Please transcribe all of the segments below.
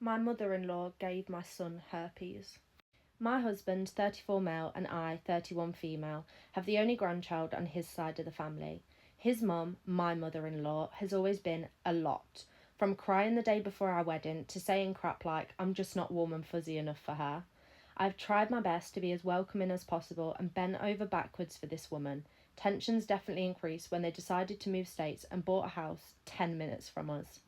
My mother-in-law gave my son herpes. My husband, 34 male, and I, 31 female, have the only grandchild on his side of the family. His mum, my mother-in-law, has always been a lot. From crying the day before our wedding to saying crap like, I'm just not warm and fuzzy enough for her. I've tried my best to be as welcoming as possible and bent over backwards for this woman. Tensions definitely increased when they decided to move states and bought a house 10 minutes from us.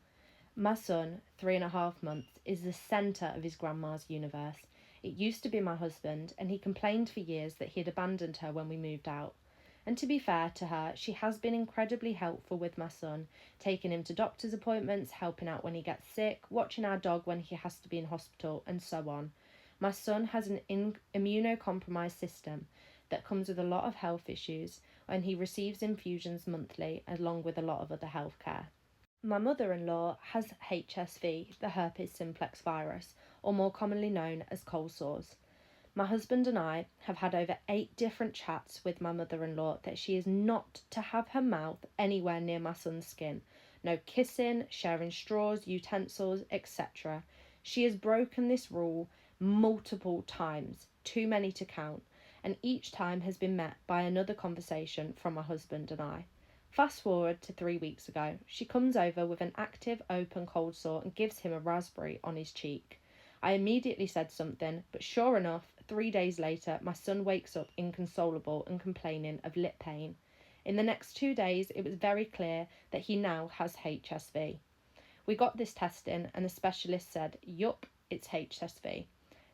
My son, 3.5 months, is the centre of his grandma's universe. It used to be my husband, and he complained for years that he had abandoned her when we moved out. And to be fair to her, she has been incredibly helpful with my son, taking him to doctor's appointments, helping out when he gets sick, watching our dog when he has to be in hospital, and so on. My son has an immunocompromised system that comes with a lot of health issues, and he receives infusions monthly along with a lot of other health care. My mother-in-law has HSV, the herpes simplex virus, or more commonly known as cold sores. My husband and I have had over 8 different chats with my mother-in-law that she is not to have her mouth anywhere near my son's skin. No kissing, sharing straws, utensils, etc. She has broken this rule multiple times, too many to count, and each time has been met by another conversation from my husband and I. Fast forward to 3 weeks ago, she comes over with an active open cold sore and gives him a raspberry on his cheek. I immediately said something, but sure enough, 3 days later, my son wakes up inconsolable and complaining of lip pain. In the next 2 days, it was very clear that he now has HSV. We got this testing and the specialist said, yup, it's HSV.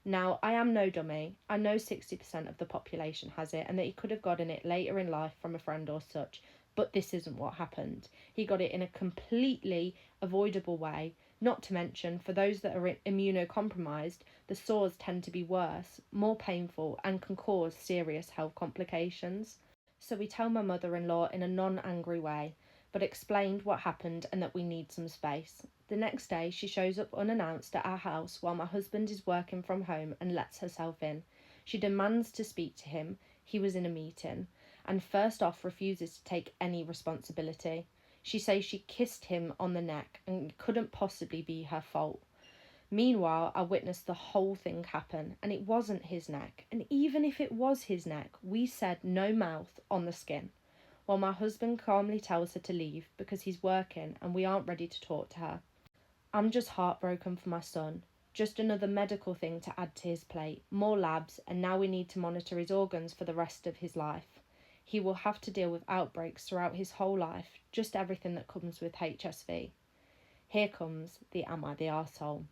Now, I am no dummy. I know 60% of the population has it and that he could have gotten it later in life from a friend or such, but this isn't what happened. He got it in a completely avoidable way. Not to mention, for those that are immunocompromised, the sores tend to be worse, more painful, and can cause serious health complications. So we tell my mother-in-law in a non-angry way, but explained what happened and that we need some space. The next day, she shows up unannounced at our house while my husband is working from home and lets herself in. She demands to speak to him. He was in a meeting, and first off refuses to take any responsibility. She says she kissed him on the neck and it couldn't possibly be her fault. Meanwhile, I witnessed the whole thing happen, and it wasn't his neck. And even if it was his neck, we said no mouth on the skin. While my husband calmly tells her to leave because he's working and we aren't ready to talk to her. I'm just heartbroken for my son. Just another medical thing to add to his plate, more labs, and now we need to monitor his organs for the rest of his life. He will have to deal with outbreaks throughout his whole life, just everything that comes with HSV. Here comes the Am I the Arsehole?